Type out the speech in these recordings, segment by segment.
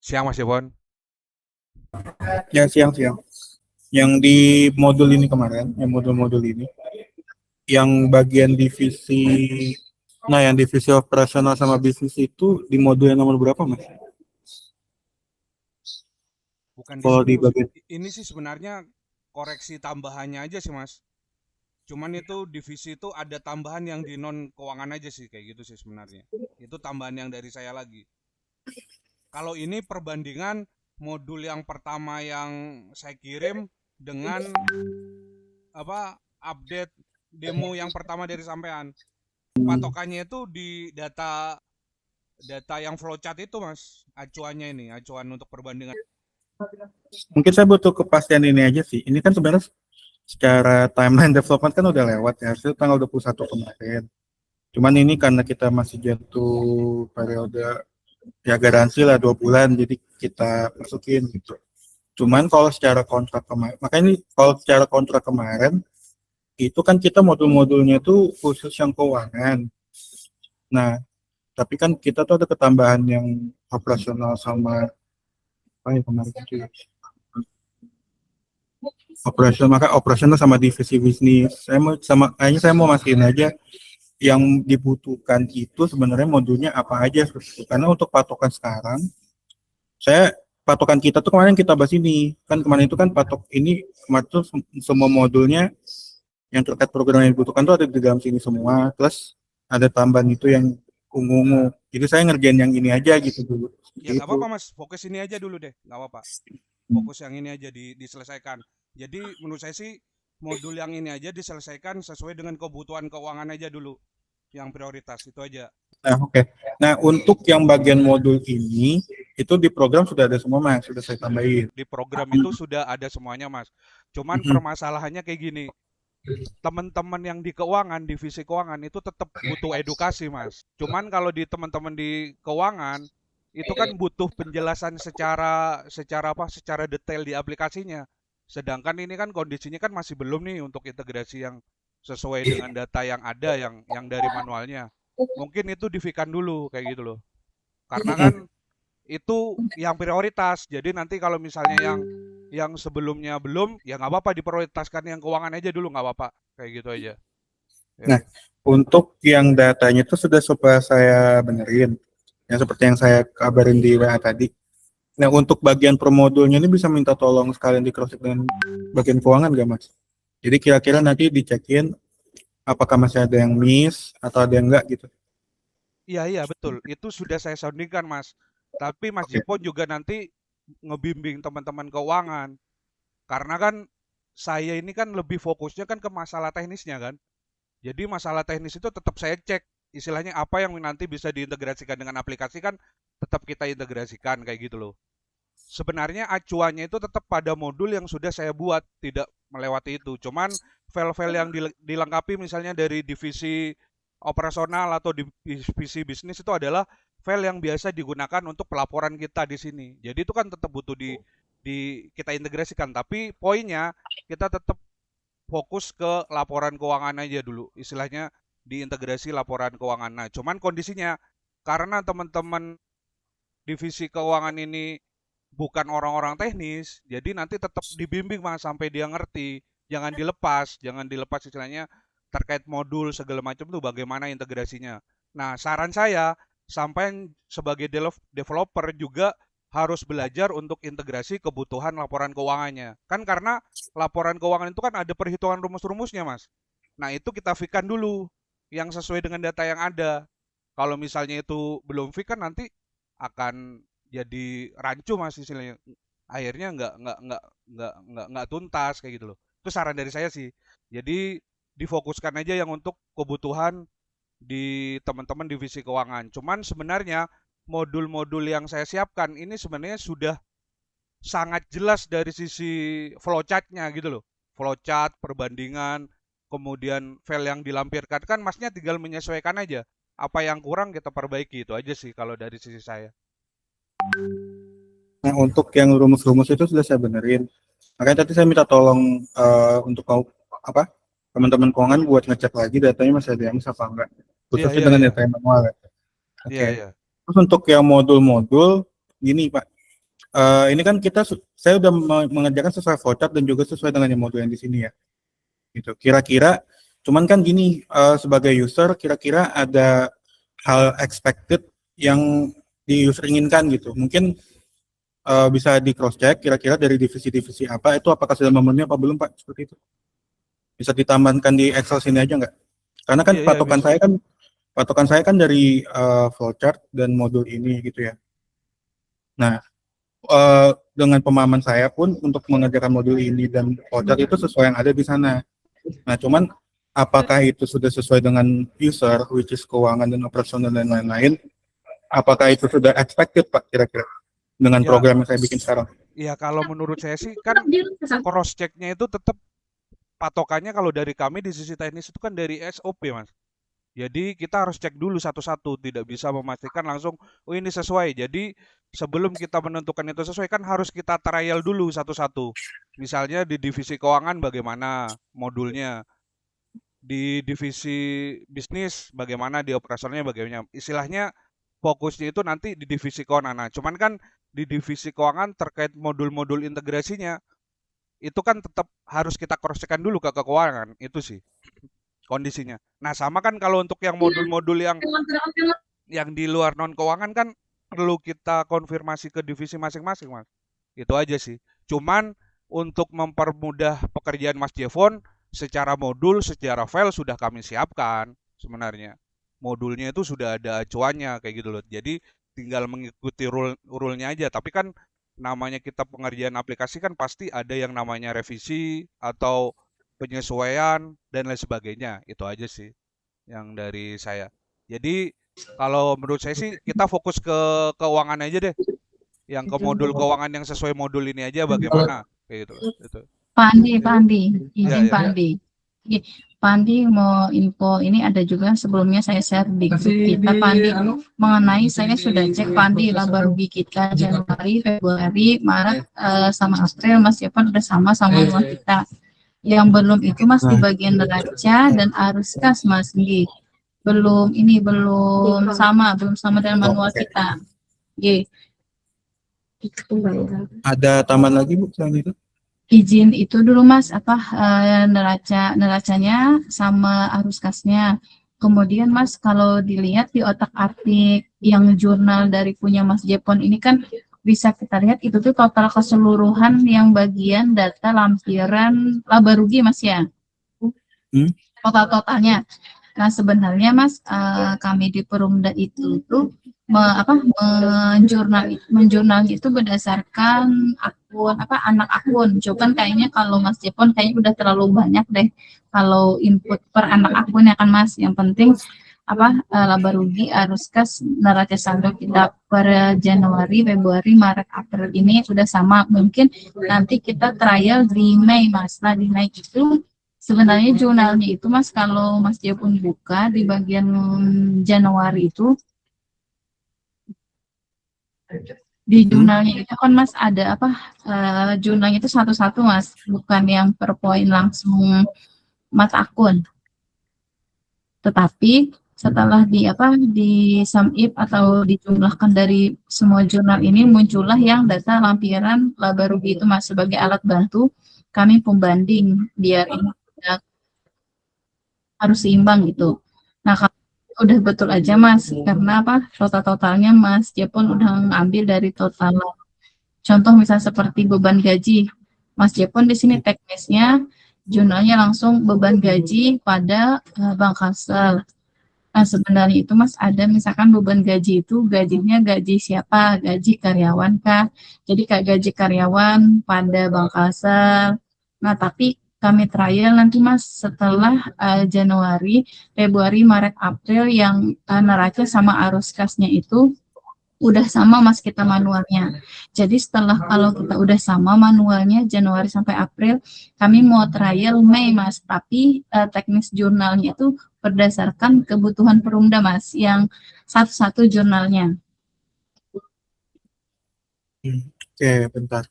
Siang Mas Yvon. Ya, siang-siang. Yang di modul ini kemarin, yang modul-modul ini, yang bagian divisi, nah yang divisi operasional sama bisnis itu di modul yang nomor berapa, Mas? Bukan di Kalau sini di Mas. bagian, Ini sih sebenarnya koreksi tambahannya aja sih Mas. Cuman itu divisi itu ada tambahan yang di non keuangan aja sih kayak gitu sih sebenarnya. Itu tambahan yang dari saya lagi. Kalau ini perbandingan modul yang pertama yang saya kirim dengan apa update demo yang pertama dari sampean. Patokannya itu di data data yang flowchart itu Mas. Acuannya ini, acuan untuk perbandingan. mungkin saya butuh kepastian ini aja sih. Ini kan sebenarnya secara timeline development kan udah lewat ya, harusnya tanggal 21 kemarin. Cuman ini karena kita masih jatuh periode ya garansi lah 2 bulan, jadi kita masukin gitu. Cuman kalau secara kontrak kemarin, makanya ini kalau secara kontrak kemarin itu kan kita modul-modulnya itu khusus yang keuangan. Nah, tapi kan kita tuh ada ketambahan yang operasional sama apa ya kemarin itu ya. Operasional maka operasional sama divisi bisnis. Saya mau sama kayaknya saya mau masukin aja yang dibutuhkan itu sebenarnya modulnya apa aja karena untuk patokan sekarang saya patokan kita tuh kemarin kita bahas ini kan kemarin itu kan patok ini kemarin tuh semua modulnya yang terkait program yang dibutuhkan tuh ada di dalam sini semua plus ada tambahan itu yang ungu-ungu jadi saya ngerjain yang ini aja gitu dulu Ya seperti nggak itu. apa-apa Mas, fokus ini aja dulu deh, nggak apa-apa. Fokus yang ini aja diselesaikan. Jadi menurut saya sih modul yang ini aja diselesaikan sesuai dengan kebutuhan keuangan aja dulu, yang prioritas itu aja. Nah, oke. Nah, untuk yang bagian modul ini itu di program sudah ada semua Mas, sudah saya tambahin. Di program itu sudah ada semuanya Mas. Cuman Mhm. permasalahannya kayak gini, teman-teman yang di keuangan, divisi keuangan itu tetap butuh edukasi Mas. Cuman kalau di teman-teman di keuangan itu kan butuh penjelasan secara secara apa? Secara detail di aplikasinya. Sedangkan ini kan kondisinya kan masih belum nih untuk integrasi yang sesuai dengan data yang ada yang dari manualnya. Mungkin itu divikan dulu kayak gitu loh. Karena kan Mhm. itu yang prioritas. Jadi nanti kalau misalnya yang sebelumnya belum, ya nggak apa-apa diprioritaskan yang keuangan aja dulu nggak apa-apa. Kayak gitu aja. Ya. Nah, untuk yang datanya itu sudah coba saya benerin. Yang seperti yang saya kabarin di WA tadi. Nah, untuk bagian per modulnya ini bisa minta tolong sekalian di cross check dengan bagian keuangan nggak, Mas? Jadi kira-kira nanti dicekin apakah masih ada yang miss atau ada yang enggak gitu. Iya iya betul. Itu sudah saya soundingkan Mas. Tapi Mas Oke. Jepon juga nanti ngebimbing teman-teman keuangan. Karena kan saya ini kan lebih fokusnya kan ke masalah teknisnya kan. Jadi masalah teknis itu tetap saya cek. Istilahnya apa yang nanti bisa diintegrasikan dengan aplikasi kan tetap kita integrasikan kayak gitu loh. Sebenarnya acuannya itu tetap pada modul yang sudah saya buat, tidak melewati itu. Cuman file-file yang dilengkapi misalnya dari divisi operasional atau divisi bisnis itu adalah file yang biasa digunakan untuk pelaporan kita di sini. Jadi itu kan tetap butuh di kita integrasikan, tapi poinnya kita tetap fokus ke laporan keuangan aja dulu. Istilahnya diintegrasi laporan keuangan. Nah, cuman kondisinya karena teman-teman divisi keuangan ini bukan orang-orang teknis, jadi nanti tetap dibimbing Mas sampai dia ngerti. Jangan dilepas istilahnya terkait modul segala macam tuh bagaimana integrasinya. Nah, saran saya sampai sebagai developer juga harus belajar untuk integrasi kebutuhan laporan keuangannya. Kan karena laporan keuangan itu kan ada perhitungan rumus-rumusnya, Mas. Nah, itu kita fitkan dulu yang sesuai dengan data yang ada. Kalau misalnya itu belum fit kan nanti akan jadi rancu Mas istilahnya. Akhirnya nggak tuntas kayak gitu loh. Itu saran dari saya sih. Jadi difokuskan aja yang untuk kebutuhan di teman-teman divisi keuangan. Cuman sebenarnya modul-modul yang saya siapkan ini sebenarnya sudah sangat jelas dari sisi flowchart-nya gitu loh. Flowchart, perbandingan, kemudian file yang dilampirkan kan masnya tinggal menyesuaikan aja. Apa yang kurang kita perbaiki itu aja sih kalau dari sisi saya. Nah, untuk yang rumus-rumus itu sudah saya benerin. Makanya tadi saya minta tolong untuk kau apa teman-teman keuangan buat ngecek lagi datanya masih ada yang miss apa enggak. Iya Khususnya iya dengan iya. data yang manual ya. Iya Oke. iya. Terus untuk yang modul-modul gini Pak. Ini kan saya udah mengerjakan sesuai flowchart dan juga sesuai dengan yang modul yang di sini ya. Gitu. Kira-kira, cuman kan gini, sebagai user, kira-kira ada hal expected yang di user inginkan gitu. Mungkin bisa di cross check kira-kira dari divisi-divisi apa itu apakah sudah memenuhi apa belum Pak, seperti itu. Bisa ditambahkan di Excel sini aja nggak? Karena kan Iya, iya, bisa. patokan saya kan dari flowchart dan modul ini gitu ya. Nah, dengan pemahaman saya pun untuk mengerjakan modul ini dan flowchart itu sesuai yang ada di sana. Nah, cuman apakah itu sudah sesuai dengan user, which is keuangan dan operasional dan lain-lain? Apakah itu sudah expected Pak kira-kira dengan Ya, program yang saya bikin sekarang? ya kalau menurut saya sih kan cross check-nya itu tetap patokannya kalau dari kami di sisi teknis itu kan dari SOP, Mas. Jadi kita harus cek dulu satu-satu, tidak bisa memastikan langsung, oh ini sesuai. Jadi sebelum kita menentukan itu sesuai kan harus kita trial dulu satu-satu. Misalnya di divisi keuangan bagaimana modulnya, di divisi bisnis bagaimana, di operasionalnya bagaimana. Istilahnya fokusnya itu nanti di divisi keuangan. Nah, cuman kan di divisi keuangan terkait modul-modul integrasinya itu kan tetap harus kita cross-check dulu ke keuangan, itu sih kondisinya. Nah, sama kan kalau untuk yang modul-modul yang di luar non keuangan kan perlu kita konfirmasi ke divisi masing-masing, Mas. Itu aja sih. Cuman untuk mempermudah pekerjaan Mas Jevon secara modul, secara file sudah kami siapkan sebenarnya. Modulnya itu sudah ada acuannya kayak gitu loh. Jadi tinggal mengikuti rule-nya aja. Tapi kan namanya kita pengerjaan aplikasi kan pasti ada yang namanya revisi atau penyesuaian dan lain sebagainya. Itu aja sih yang dari saya. Jadi kalau menurut saya sih kita fokus ke keuangan aja deh. Yang ke modul keuangan yang sesuai modul ini aja bagaimana kayak gitu loh. Itu. Pak Andi, Ya, izin ya. Pak Andi. Oke, Pak Andi mau info ini ada juga sebelumnya saya share di grup kita Pak Andi mengenai saya sudah cek Pak Andi laba rugi kita Januari, Februari, Maret sama April Mas Jepang udah sama uang kita. Yang belum itu Mas di bagian neraca dan arus kas Mas G. Belum belum sama dengan manual kita. G. Ada tambahan lagi Bu selain itu? Izin itu dulu Mas neracanya sama arus kasnya. Kemudian Mas kalau dilihat di otak-atik yang jurnal dari punya Mas Jepon ini kan bisa kita lihat itu tuh total keseluruhan yang bagian data lampiran laba rugi Mas ya. Totalnya. Nah sebenarnya Mas kami di Perumda itu tuh menjurnal itu berdasarkan anak akun. Cuman kayaknya kalau Mas Jepon kayaknya udah terlalu banyak deh kalau input per anak akun ya kan Mas. Yang penting laba rugi arus kas neraca saldo kita per Januari, Februari, Maret, April ini sudah sama. Mungkin nanti kita trial di Mei Mas. Nah di Mei itu sebenarnya jurnalnya itu Mas kalau Mas Jepon buka di bagian Januari itu di jurnalnya itu kan Mas ada jurnalnya itu satu-satu Mas, bukan yang per poin langsung mata akun. Tetapi setelah di sum if atau dijumlahkan dari semua jurnal ini muncullah yang data lampiran laba rugi itu Mas sebagai alat bantu kami pembanding biar ini harus seimbang gitu. Nah, udah betul aja Mas, karena totalnya Mas Jepon udah ngambil dari total. Contoh misal seperti beban gaji, Mas Jepon di sini teknisnya jurnalnya langsung beban gaji pada Bank Kasel. Nah sebenarnya itu Mas ada misalkan beban gaji itu gajinya gaji siapa, gaji karyawan kah? Jadi kayak gaji karyawan pada Bank Kasel. Nah tapi kami trial nanti Mas setelah Januari, Februari, Maret, April yang neraca sama arus kasnya itu udah sama Mas kita manualnya. Jadi setelah kalau kita udah sama manualnya Januari sampai April, kami mau trial Mei Mas, tapi teknis jurnalnya itu berdasarkan kebutuhan Perumda Mas, yang satu-satu jurnalnya. Oke, bentar.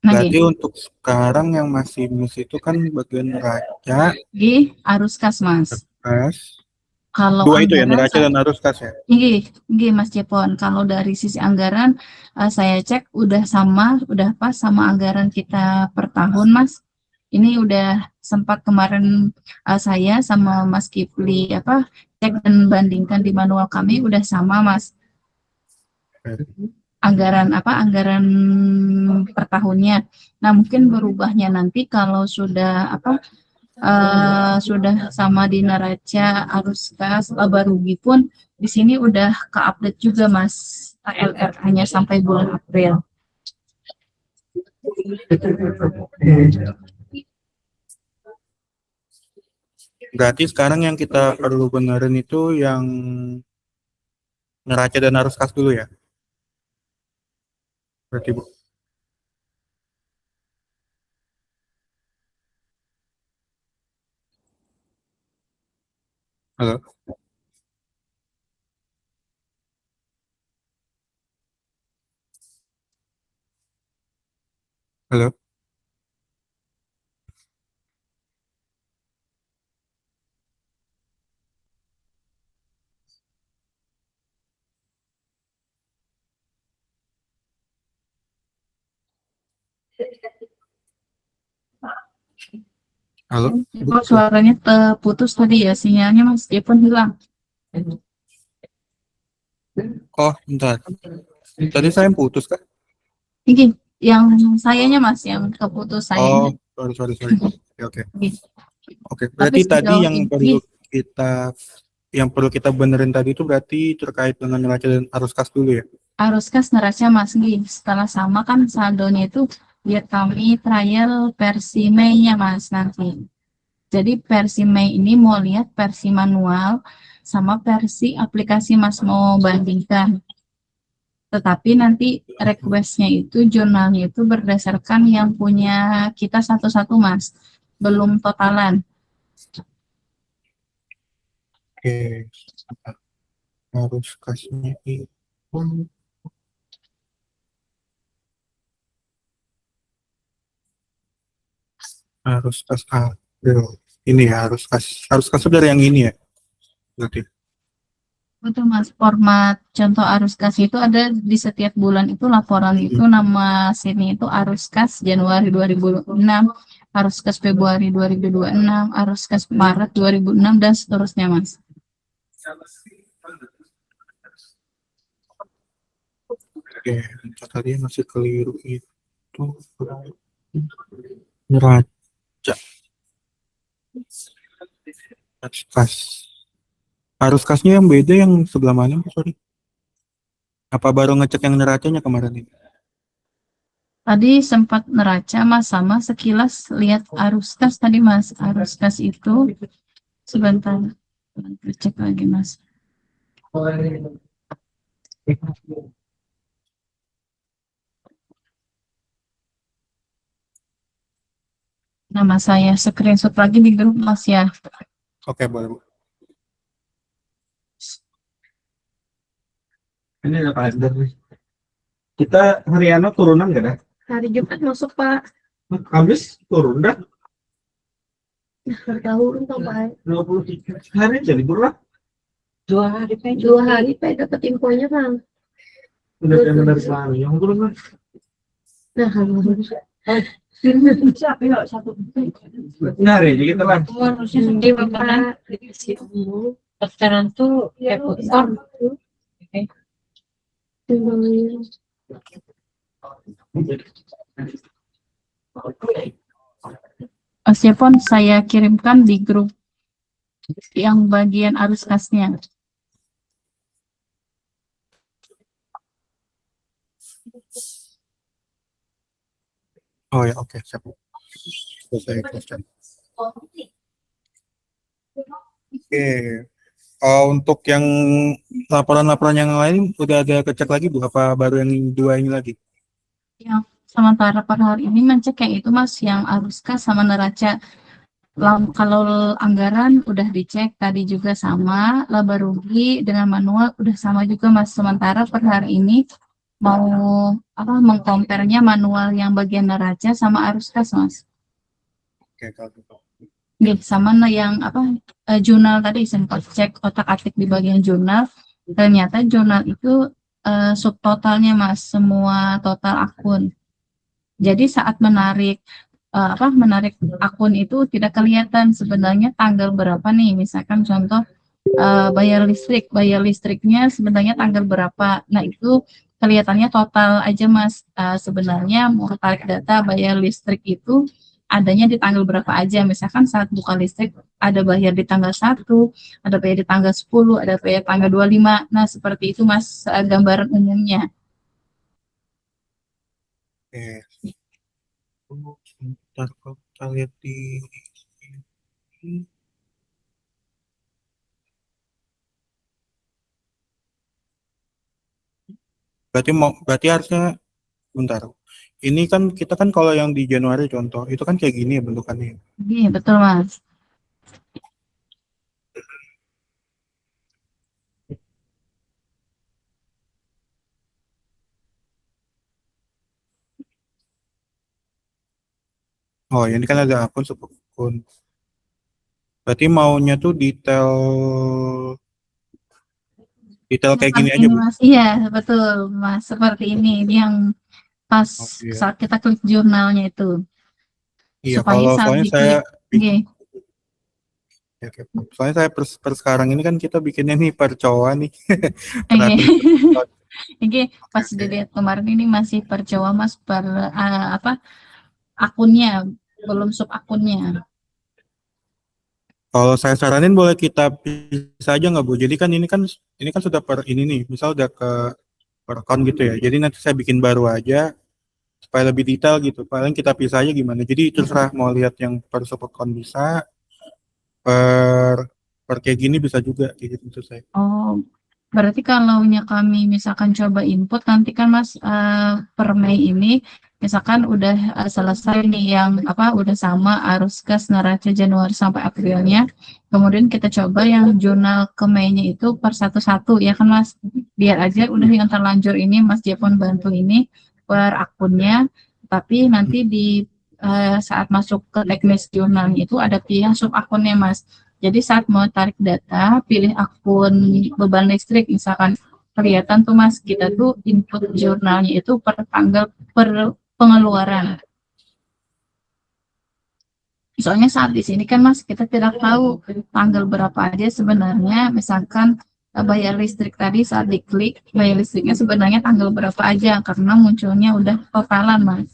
Nah, Berarti untuk sekarang yang masih miss itu kan bagian neraca, di arus kas Mas. kas, Kalau Dua itu ya, anggaran neraca dan arus kas ya. Nggih, Mas Jepon. Kalau dari sisi anggaran, saya cek udah udah pas sama anggaran kita per tahun, Mas. Ini udah sempat kemarin saya sama Mas Kifli cek dan bandingkan di manual kami udah sama, Mas. Anggaran per tahunnya. Nah, mungkin berubahnya nanti kalau sudah sama di neraca arus kas laba rugi pun di sini udah ke-update juga Mas ALR-nya sampai bulan April. Berarti sekarang yang kita perlu benerin itu yang neraca dan arus kas dulu ya. Berarti Bu. Halo. Halo. Halo. Bu. Suaranya terputus tadi ya, sinyalnya Mas Jepon hilang. Oh, bentar. Tadi saya putus kah? Ini yang sayanya Mas yang keputus Oh, sayanya. sorry. Oke. Gini. Oke. Tapi Berarti tadi sejauh yang ini perlu kita benerin tadi itu berarti terkait dengan neraca dan arus kas dulu ya. arus kas neraca Mas Gih. Setelah sama kan saldonya itu biar kami trial versi Mei-nya Mas nanti. Jadi versi Mei ini mau lihat versi manual sama versi aplikasi Mas mau bandingkan. Tetapi nanti requestnya itu jurnalnya itu berdasarkan yang punya kita satu-satu Mas. Belum totalan. Oke. Arus kasnya itu arus kas April. Ini ya arus kas dari yang ini ya. Berarti. Betul Mas, format contoh arus kas itu ada di setiap bulan itu laporan itu nama sini itu arus kas Januari 2006, arus kas Februari 2026, arus kas Maret 2006 dan seterusnya Mas. Oke, tadi masih keliru itu neraca. Arus kas. Arus kasnya yang beda yang sebelah mana, sorry? Apa baru ngecek yang neracanya kemarin ini? Tadi sempat neraca Mas sama sekilas lihat arus kas tadi Mas. Arus kas itu sebentar cek lagi Mas. Nama saya screenshot lagi di grup Mas ya. Oke, boleh Bu. Ini ada kalender nih. Kita hariannya turunan nggak dah? Hari Jumat masuk Pak. Habis turun dah. Tahu entah Pak. 23 hari jadi berapa? 2 hari Pak dapat infonya Bang. Udah yang dari selama yang turun lah. Nah, harus Siapa ya satu Nah, hari aja kita lah. harusnya sedih Bapak. Sekarang tuh kayak putar. Mas Jepon saya kirimkan di grup yang bagian arus kasnya. Oh ya, oke, siap. Selesai question. Oke. Untuk yang laporan-laporan yang lain udah ada kecek lagi Bu, apa baru yang dua ini lagi? Yang sementara per hari ini mencek yang itu Mas, yang arus kas sama neraca. Kalau anggaran udah dicek tadi juga sama, laba rugi dengan manual udah sama juga Mas. Sementara per hari ini mau mengkompernya manual yang bagian neraca sama arus kas Mas. Oke, kalau gitu. Sama yang jurnal tadi sempat cek otak-atik di bagian jurnal. Ternyata jurnal itu subtotalnya Mas, semua total akun. Jadi saat menarik menarik akun itu tidak kelihatan sebenarnya tanggal berapa nih. Misalkan contoh bayar listriknya sebenarnya tanggal berapa. Nah, itu kelihatannya total aja Mas. Sebenarnya mau tarik data bayar listrik itu adanya di tanggal berapa aja. Misalkan saat buka listrik ada bayar di tanggal 1, ada bayar di tanggal 10, ada bayar tanggal 25. Nah, seperti itu Mas, gambaran umumnya. Oke. Sebentar, kalau kita lihat di berarti harusnya bentar. Ini kan kita kan kalau yang di Januari contoh itu kan kayak gini ya bentukannya. Iya, betul Mas. Oh, ini kan ada akun subakun. Berarti maunya tuh detail kayak gini Seperti aja, ini Bu. Mas. Iya, betul Mas. Seperti ini yang pas Oh, iya. saat kita klik jurnalnya itu. Iya, Supaya kalau saat soalnya saya diklik, bikin, oke, ya, oke. Soalnya saya per sekarang ini kan kita bikinnya nih per cowok nih. Per oke. admin. Oke, Oke, pas oke. dilihat kemarin ini masih per Jawa Mas per akunnya, belum sub akunnya. Kalau saya saranin boleh kita pisah aja nggak Bu? Jadi kan ini kan sudah per ini nih, misal udah ke per account gitu ya. Jadi nanti saya bikin baru aja supaya lebih detail gitu. Paling kita pisah aja gimana. Jadi terserah mau lihat yang per sub account bisa, per per kayak gini bisa juga kayak gitu maksud saya. Oh, berarti kalau kami misalkan coba input nanti kan Mas per Mei ini misalkan udah selesai nih yang udah sama arus gas neraca Januari sampai Aprilnya. Kemudian kita coba yang jurnal ke Mei-nya itu per satu-satu ya kan Mas. Biar aja udah yang terlanjur ini Mas Jepon bantu ini per akunnya. Tapi nanti di saat masuk ke teknis jurnalnya itu ada pilihan sub akunnya Mas. Jadi saat mau tarik data, pilih akun beban listrik, misalkan kelihatan tuh Mas, kita tuh input jurnalnya itu per tanggal per pengeluaran. Soalnya saat di sini kan Mas, kita tidak tahu tanggal berapa aja sebenarnya, misalkan bayar listrik tadi saat diklik, bayar listriknya sebenarnya tanggal berapa aja, karena munculnya udah totalan Mas.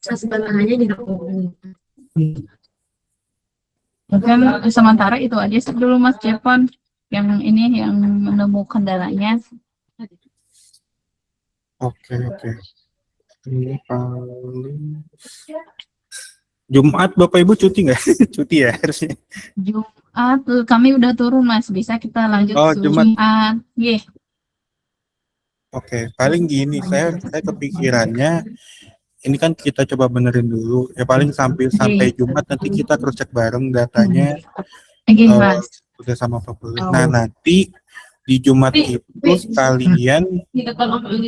Sebenarnya di Mungkin sementara itu aja sih dulu Mas Jepon, yang ini yang menemukan kendalanya. Oke, oke. Ini paling Jumat Bapak Ibu cuti nggak? Cuti ya harusnya. Jumat kami udah turun Mas, bisa kita lanjut Oh, ke Jumat. Jumat. Iya. Oke, paling gini saya kepikirannya ini kan kita coba benerin dulu. Ya paling sampai Oke. Jumat nanti kita cross check bareng datanya Oke Mas. udah sama Pak Pulih. Nah, nanti di Jumat itu sekalian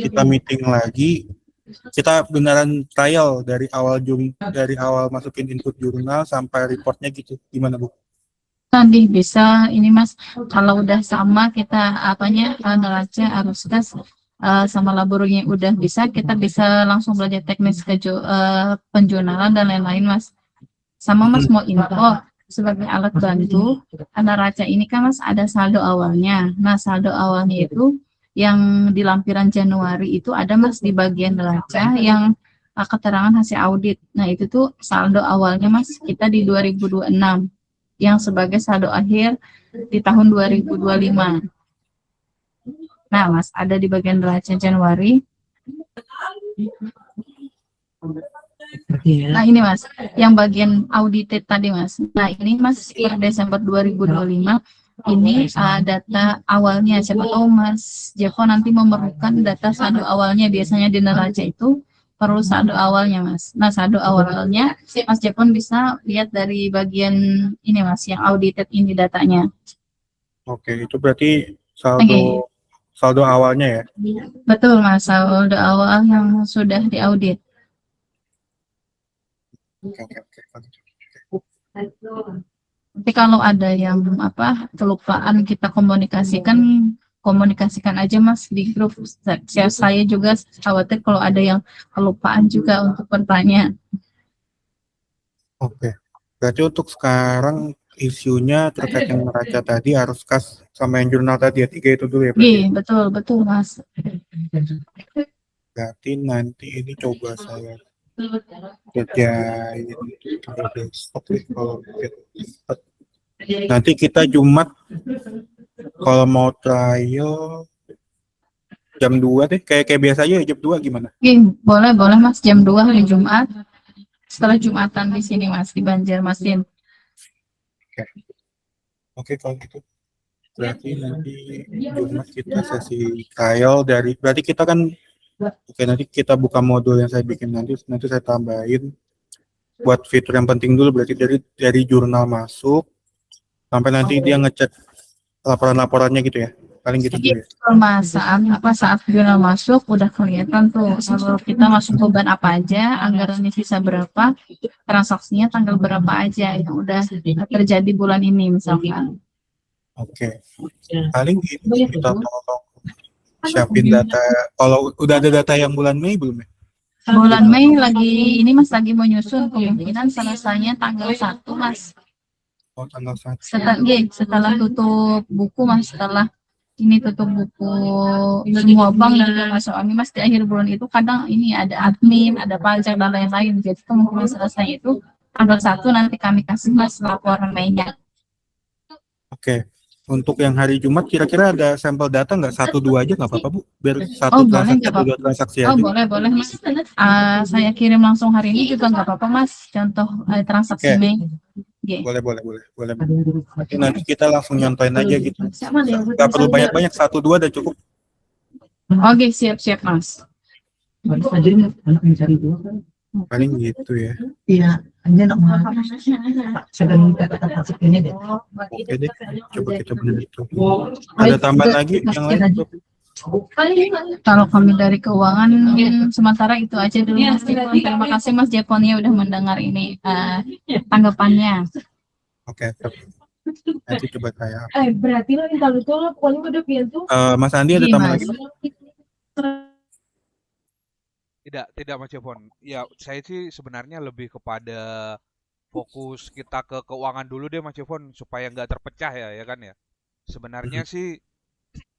kita meeting lagi. Kita beneran trial dari awal masukin input jurnal sampai reportnya gitu. Gimana Bu? Tadi bisa ini Mas, kalau udah sama kita neraca arus gas sama labornya udah bisa, kita bisa langsung belajar teknis penjurnalan dan lain-lain Mas. Sama Mas mau info sebagai alat bantu neraca ini kan Mas ada saldo awalnya. Nah, saldo awalnya itu yang di lampiran Januari itu ada Mas di bagian neraca yang keterangan hasil audit. Nah, itu tuh saldo awalnya Mas kita di 2026 yang sebagai saldo akhir di tahun 2025. Nah, Mas, ada di bagian neraca Januari. Nah, ini Mas, yang bagian audited tadi Mas. Nah, ini Mas per Desember 2025 ini data awalnya. Siapa tahu Mas Jeko nanti memerlukan data saldo awalnya. Biasanya di neraca itu perlu saldo awalnya Mas. Nah, saldo awalnya Mas Jepon bisa lihat dari bagian ini Mas, yang audited ini datanya. Oke, itu berarti Oke. saldo awalnya ya. Betul Mas, saldo awal yang sudah diaudit. Oke, oke, oke. Tapi kalau ada yang kelupaan kita komunikasikan aja Mas di grup. Saya juga khawatir kalau ada yang kelupaan juga untuk bertanya. Oke. Berarti untuk sekarang isunya terkait yang neraca tadi harus kas sama yang jurnal tadi ya, 3 itu dulu ya berarti. Iya, betul betul Mas. Berarti nanti ini coba saya kerjain besok ya, kalau nanti kita Jumat kalau mau trial jam 2 deh, kayak biasa aja jam 2 gimana? Iya, boleh Mas jam 2 hari Jumat. Setelah Jumatan di sini Mas di Banjarmasin. Oke, kalau gitu. Berarti nanti Jumat kita sesi trial berarti kita kan nanti kita buka modul yang saya bikin nanti saya tambahin buat fitur yang penting dulu, berarti dari jurnal masuk sampai nanti dia ngecek laporan-laporannya gitu ya, paling gitu dulu ya. Kalau saat jurnal masuk udah kelihatan tuh kalau kita masuk beban apa aja, anggarannya sisa berapa, transaksinya tanggal berapa aja yang udah terjadi bulan ini misalkan. Oke, paling ini kita tolong siapin data. Kalau udah ada data yang bulan Mei belum ya? Bulan Mei lagi menyusun, kemungkinan selesainya tanggal 1 Mas. Oh, tanggal 1. Setelah tutup buku Mas, setelah ini tutup buku semua bank juga Mas, soalnya Mas di akhir bulan itu kadang ini ada admin, ada pajak dan lain-lain. Jadi kemungkinan selesai itu tanggal 1 nanti kami kasih Mas laporan Mei-nya. Oke. Untuk yang hari Jumat kira-kira ada sampel data nggak? 1-2 aja nggak apa-apa Bu? Biar Boleh, nggak apa-apa. 2 transaksi Oh aja. boleh Mas. Saya kirim langsung hari ini juga nggak apa-apa Mas. Contoh transaksi Oke. Mei. Boleh. Nanti kita langsung nyontoin aja gitu. Nggak perlu banyak-banyak, 1-2 udah cukup. Oke, siap Mas. Paling gitu ya. Iya, ini nak sedang ini deh. Oke deh, coba kita begitu. Ada tambahan lagi yang lain? Kalau kami dari keuangan sementara itu aja dulu Mas Jepon. Terima kasih Mas Jeponnya udah mendengar ini tanggapannya. Oke. Nanti coba saya. Berarti lo minta lu tuh pokoknya udah pintu. Mas Andi ada Iya, tambahan Mas. lagi? Tidak Mas Jepon. Ya, saya sih sebenarnya lebih kepada fokus kita ke keuangan dulu deh Mas Jepon supaya nggak terpecah ya kan ya. Sebenarnya sih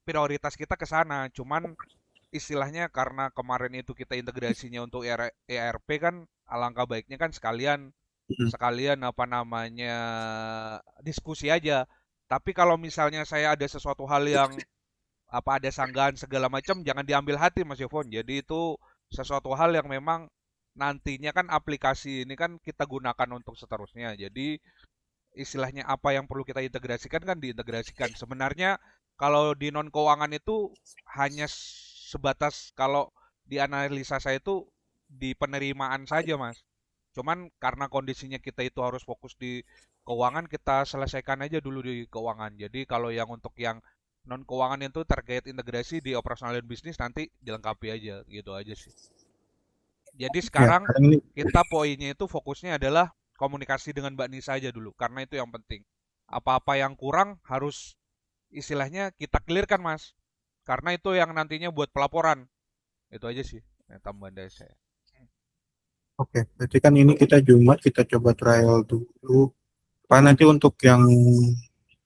prioritas kita ke sana, cuman istilahnya karena kemarin itu kita integrasinya untuk ERP kan alangkah baiknya kan sekalian apa namanya diskusi aja. Tapi kalau misalnya saya ada sesuatu hal yang ada sanggahan segala macam jangan diambil hati Mas Yovon. Jadi itu sesuatu hal yang memang nantinya kan aplikasi ini kan kita gunakan untuk seterusnya. Jadi istilahnya apa yang perlu kita integrasikan kan diintegrasikan. Sebenarnya kalau di non keuangan itu hanya sebatas kalau di analisa saya itu di penerimaan saja Mas. Cuman karena kondisinya kita itu harus fokus di keuangan, kita selesaikan aja dulu di keuangan. Jadi kalau yang untuk yang non keuangan itu terkait integrasi di operasional dan bisnis nanti dilengkapi aja, gitu aja sih. Jadi sekarang kita poinnya itu fokusnya adalah komunikasi dengan Mbak Nisa aja dulu, karena itu yang penting. Apa-apa yang kurang harus istilahnya kita clearkan Mas, karena itu yang nantinya buat pelaporan. Itu aja sih tambahan dari saya. Oke, berarti kan ini kita Jumat kita coba trial dulu. Pak nanti untuk yang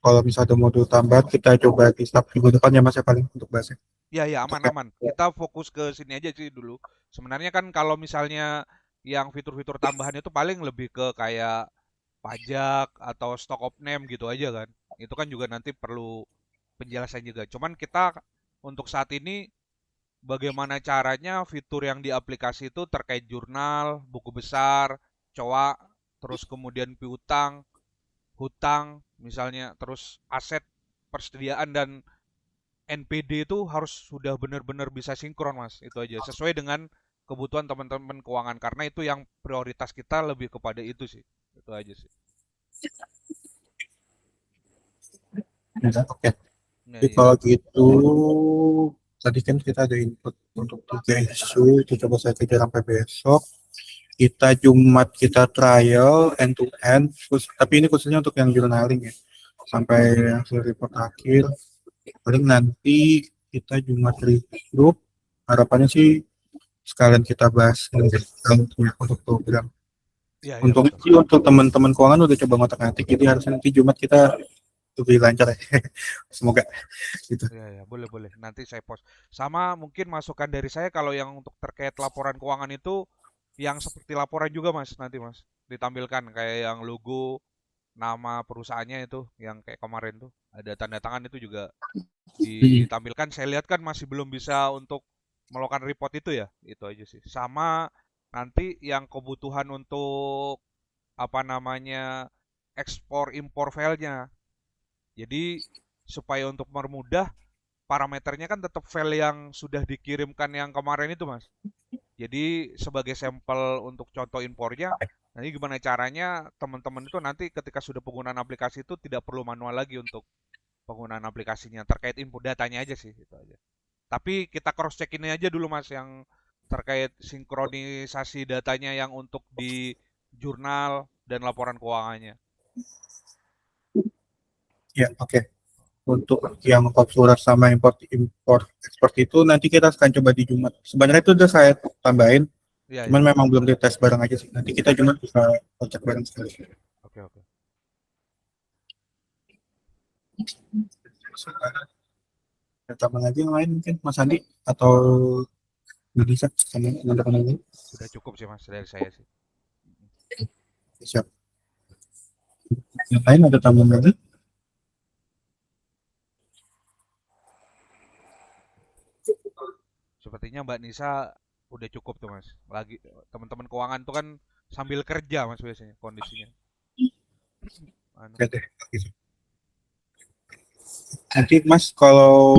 kalau misalnya ada modul tambahan kita coba di start minggu depan ya Mas ya paling untuk bahasnya. Iya aman. Kita fokus ke sini aja sih dulu. Sebenarnya kan kalau misalnya yang fitur-fitur tambahan itu paling lebih ke kayak pajak atau stock of name gitu aja kan. Itu kan juga nanti perlu penjelasan juga. Cuman kita untuk saat ini bagaimana caranya fitur yang di aplikasi itu terkait jurnal, buku besar, COA, terus kemudian piutang, hutang, misalnya, terus aset, persediaan, dan NPD itu harus sudah benar-benar bisa sinkron, Mas. Itu aja, sesuai dengan kebutuhan teman-teman keuangan. Karena itu yang prioritas kita lebih kepada itu sih. Itu aja sih. Oke. Jadi kalau gitu tadi kan kita ada input untuk 3 isu, itu coba saya kejar sampai besok. kita Jumat kita trial end to end, tapi ini khususnya untuk yang journaling ya, sampai hasil report akhir. Paling nanti kita Jumat review, harapannya sih sekalian kita bahas untuk program. Iya, iya, Untungnya betul. sih untuk teman-teman keuangan udah coba ngotak-ngatik, jadi harusnya nanti Jumat kita lebih lancar ya. Semoga gitu. Iya, ya, boleh. Nanti saya post. Sama mungkin masukan dari saya kalau yang untuk terkait laporan keuangan itu yang seperti laporan juga Mas nanti Mas. Ditampilkan kayak yang logo, nama perusahaannya itu yang kayak kemarin tuh ada tanda tangan itu juga ditampilkan. Saya lihat kan masih belum bisa untuk melakukan report itu ya. Itu aja sih. Sama nanti yang kebutuhan untuk apa namanya ekspor impor filenya. Jadi supaya untuk mempermudah parameternya kan tetap file yang sudah dikirimkan yang kemarin itu Mas. Jadi sebagai sampel untuk contoh impornya, nanti gimana caranya teman-teman itu nanti ketika sudah penggunaan aplikasi itu tidak perlu manual lagi untuk penggunaan aplikasinya terkait input datanya aja sih itu aja. Tapi kita cross check ini aja dulu Mas yang terkait sinkronisasi datanya yang untuk di jurnal dan laporan keuangannya. Ya, oke. Untuk yang kop surat sama import ekspor itu nanti kita akan coba di Jumat. Sebenarnya itu udah saya tambahin, Iya, cuman iya. memang belum dites bareng aja sih. Nanti kita Jumat bisa cek bareng sekali. Oke, oke. Ada tambahan lagi yang lain mungkin Mas Andi atau bisa sama teman-teman lain? Sudah cukup sih Mas dari saya sih. Siap. Yang lain ada tambahan lagi? Sepertinya Mbak Nisa udah cukup tuh Mas. Lagi teman-teman keuangan tuh kan sambil kerja Mas biasanya kondisinya. Anu. Oke deh. Gitu. Nanti Mas kalau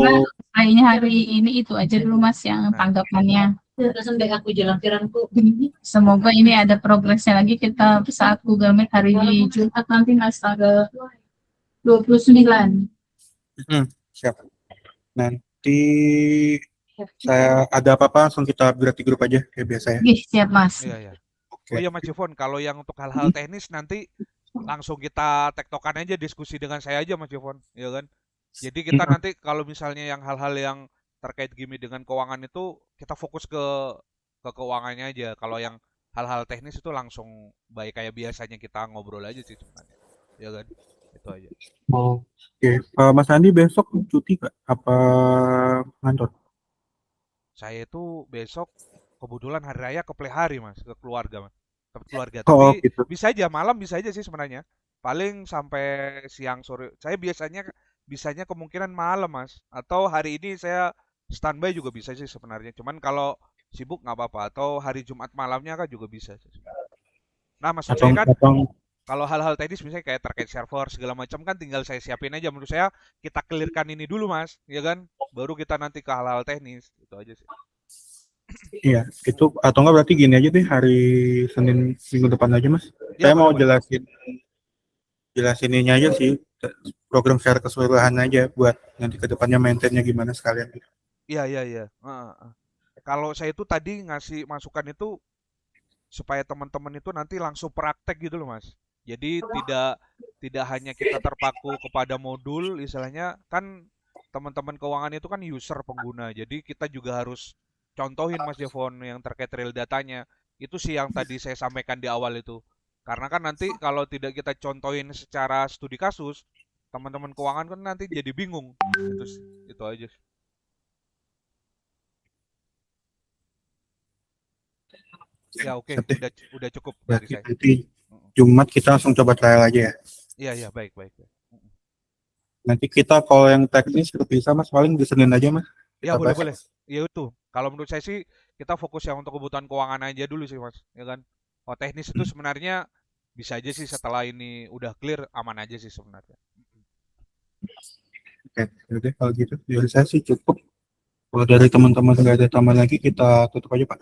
Kayaknya hari ini itu aja dulu Mas yang Nah. tanggapannya. Sampai aku jalan pikiranku. Semoga ini ada progresnya lagi kita saat Google Meet hari Jumat nanti Mas tanggal 29. siap. Nanti saya ada apa-apa langsung kita upgrade di grup aja kayak biasa ya. Oke, siap Mas. Iya, iya. Oke. Oh iya Mas Jevon, kalau yang untuk hal-hal teknis nanti langsung kita tektokan aja diskusi dengan saya aja Mas Jevon, ya kan? Jadi kita nanti kalau misalnya yang hal-hal yang terkait gini dengan keuangan itu kita fokus ke keuangannya aja. Kalau yang hal-hal teknis itu langsung baik kayak biasanya kita ngobrol aja sih sebenarnya. Ya kan? Itu aja. Oke. Mas Andi besok cuti nggak? Apa ngantor? Saya itu besok kebetulan hari raya ke Plehari Mas, ke keluarga Mas. Ke keluarga. Oh, Tapi gitu. bisa aja malam bisa aja sih sebenarnya. Paling sampai siang sore. Saya bisanya kemungkinan malam Mas. Atau hari ini saya standby juga bisa sih sebenarnya. Cuman kalau sibuk nggak apa-apa. Atau hari Jumat malamnya kan juga bisa sih. Nah maksud Atau saya kan atau kalau hal-hal teknis misalnya kayak terkait server segala macam kan tinggal saya siapin aja. Menurut saya kita clearkan ini dulu Mas, ya kan? Baru kita nanti ke hal-hal teknis. Itu aja sih. iya, itu atau enggak berarti gini aja deh, hari Senin minggu depan aja Mas. Ya Saya mau boleh. jelasin ini aja sih, program secara keseluruhan aja buat nanti ke depannya maintainnya gimana sekalian. Iya, iya, iya. Kalau saya itu tadi ngasih masukan itu supaya teman-teman itu nanti langsung praktek gitu loh Mas. Jadi tidak hanya kita terpaku kepada modul, istilahnya kan teman-teman keuangan itu kan user pengguna. Jadi kita juga harus contohin Mas Jevon yang terkait real datanya. Itu sih yang tadi saya sampaikan di awal itu. Karena kan nanti kalau tidak kita contohin secara studi kasus, teman-teman keuangan kan nanti jadi bingung. Itu aja sih. Ya oke, Siap deh. udah cukup dari Berarti saya. nanti Jumat kita langsung coba trial aja ya. Iya, iya, baik. Nanti kita kalau yang teknis bisa Mas, paling di Senin aja Mas. Ya Kita bahas. boleh. Ya itu. Kalau menurut saya sih kita fokus yang untuk kebutuhan keuangan aja dulu sih Mas, ya kan? Oh teknis itu sebenarnya bisa aja sih setelah ini udah clear aman aja sih sebenarnya. Oke, udah kalau gitu dari saya sih cukup. Kalau dari teman-teman nggak ada tambahan lagi, kita tutup aja Pak.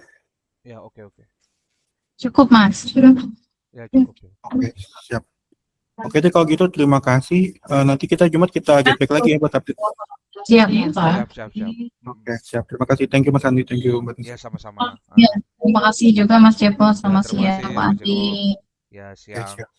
Ya oke. Cukup Mas. Ya cukup ya. Oke, siap. Oke deh kalau gitu terima kasih. Nanti kita Jumat kita get back lagi ya buat update. Siap. Siap. Oke, siap. Terima kasih. Thank you Mas Andi, thank you Mbak Nisa. Ya sama-sama. Ya. Terima kasih juga Mas Jepot, Ya, selamat terima siang kasih Pak Mas Andi. Jeko. Ya, Ya, siang. siap.